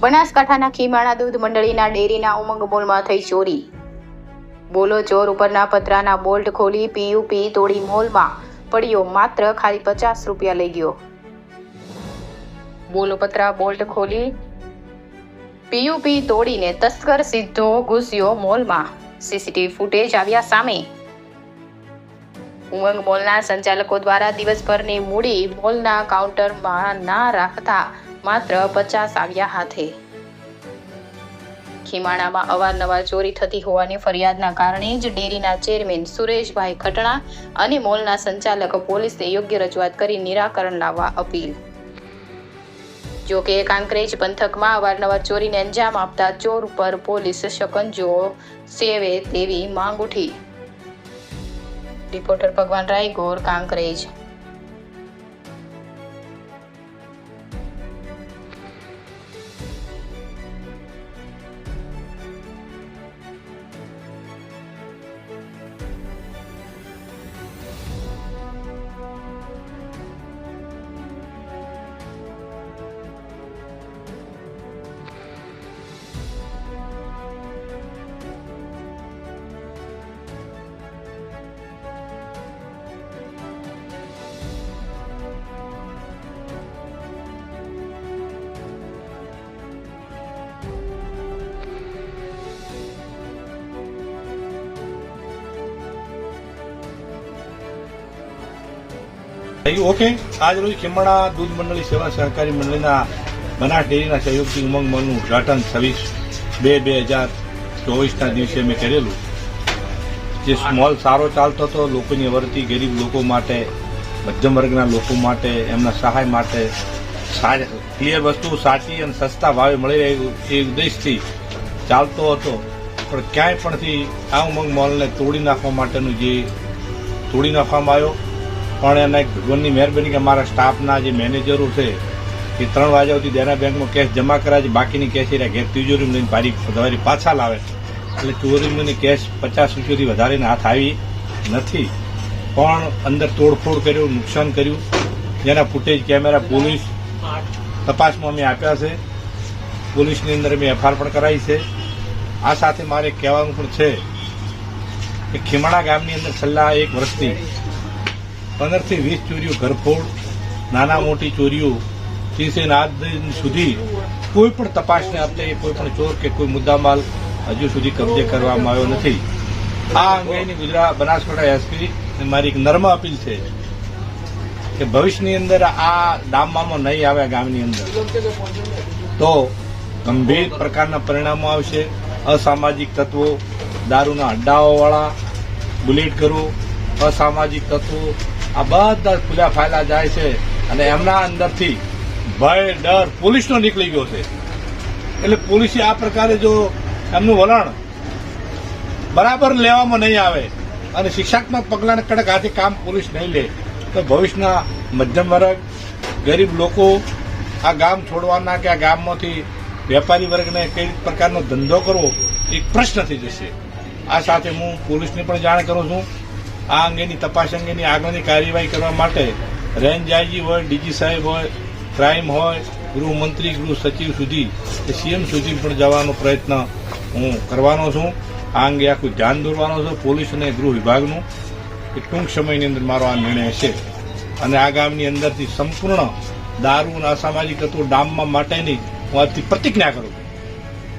બનાસકાંઠાના ખીમાણા દૂધ મંડળીના ડેરીના ઉમંગ મોલમાં થઈ ચોરી. બોલો ચોર ઉપરના પતરાના બોલ્ટ ખોલી પીયુપી તોડી મોલમાં પડ્યો, માત્ર ખાલી 50 રૂપિયા લઈ ગયો. બોલો પતરા બોલ્ટ ખોલી પીયુપી તોડીને તસ્કર સીધો ઘૂસ્યો મોલમાં. સીસીટીવી ફૂટેજ આવ્યા સામે. ઉમંગ મોલના સંચાલકો દ્વારા દિવસભરની મૂડી મોલના કાઉન્ટરમાં ના રાખતા માત્ર 50 આવ્યા હાથે. ખીમાણામાં અવારનવાર ચોરી થતી હોવાની ફરિયાદના કારણે જ ડેરીના ચેરમેન સુરેશભાઈ ખટણા અને મોલના સંચાલક પોલીસે યોગ્ય રજૂઆત કરી નિરાકરણ લાવવા અપીલ. જો કે કાંકરેજ પંથકમાં અવારનવાર ચોરીને અંજામ આપતા ચોર ઉપર પોલીસ શકંજો સેવે તેવી માંગ ઉઠી. રિપોર્ટર ભગવાન રાયગોર, કાંકરેજ. ઓકે, આજ રોજ ખીમાણા દૂધ મંડળી સેવા સહકારી મંડળીના બનાસ ડેરીના સહયોગથી ઉમંગ મોલનું ઉદઘાટન 26/2/2024ના દિવસે મેં કરેલું. જે મોલ સારો ચાલતો હતો, લોકોની વર્તી ગરીબ લોકો માટે, મધ્યમ વર્ગના લોકો માટે, એમના સહાય માટે ક્લિયર વસ્તુ સાચી અને સસ્તા ભાવે મળી રહે એ ઉદ્દેશથી ચાલતો હતો. પણ ક્યાંય પણથી આ ઉમંગ મોલને તોડી નાખવા માટેનું જે તોડી નાખવામાં આવ્યો. પણ એના એક ભગવાનની મહેરબાની કે અમારા સ્ટાફના જે મેનેજરો છે એ 3 વાગ્યા સુધી દેના બેંકમાં કેશ જમા કરાય છે, બાકીની કેશ એ ઘેર તિજોરીમાં લઈને સવારે પાછા લાવે. એટલે ચોરીની કેશ 50 રૂપિયાથી વધારેને હાથ આવી નથી. પણ અંદર તોડફોડ કર્યું, નુકસાન કર્યું, જેના ફૂટેજ કેમેરા પોલીસ તપાસમાં અમે આપ્યા છે. પોલીસની અંદર અમે એફઆઈઆર પણ કરાવી છે. આ સાથે મારે કહેવાનું પણ છે કે ખીમાણા ગામની અંદર છેલ્લા 1 વર્ષથી 15 થી 20 ચોરીઓ, ઘરફોડ, નાના મોટી ચોરીઓ આજ દિન સુધી કોઈ પણ તપાસને આપતે કોઈ પણ ચોર કે કોઈ મુદ્દામાલ હજુ સુધી કબજે કરવામાં આવ્યો નથી. આ અંગેની ગુજરાત બનાસકાંઠા એસપી મારી એક નર્મ અપીલ છે કે ભવિષ્યની અંદર આ ડામમાં નહીં આવે ગામની અંદર તો ગંભીર પ્રકારના પરિણામો આવશે. અસામાજિક તત્વો, દારૂના અડ્ડાઓવાળા, બુલેટ કરો, અસામાજિક તત્વો આ બધા ખુલ્લા ફાયલા જાય છે અને એમના અંદરથી ભય, ડર પોલીસનો નીકળી ગયો છે. એટલે પોલીસે આ પ્રકારે જો એમનું વલણ બરાબર લેવામાં નહીં આવે અને શિક્ષાત્મક પગલાંને કડક હાથે કામ પોલીસ નહીં લે તો ભવિષ્યના મધ્યમ વર્ગ, ગરીબ લોકો આ ગામ છોડવાના કે આ ગામમાંથી વેપારી વર્ગને કઈ પ્રકારનો ધંધો કરવો એક પ્રશ્ન થઈ જશે. આ સાથે હું પોલીસને પણ જાણ કરું છું. આ અંગેની તપાસ અંગેની આગળની કાર્યવાહી કરવા માટે રેન્જ આઈજી હોય, ડીજી સાહેબ હોય, ક્રાઇમ હોય, ગૃહમંત્રી, ગૃહ સચિવ સુધી કે સીએમ સુધી પણ જવાનો પ્રયત્ન હું કરવાનો છું. આ અંગે આખું ધ્યાન દોરવાનો છું પોલીસ અને ગૃહ વિભાગનું કે ટૂંક સમયની અંદર મારો આ નિર્ણય છે અને આ ગામની અંદરથી સંપૂર્ણ દારૂ અને અસામાજિક તત્વો ડામમાં માટેની હું આજથી પ્રતિજ્ઞા કરું છું.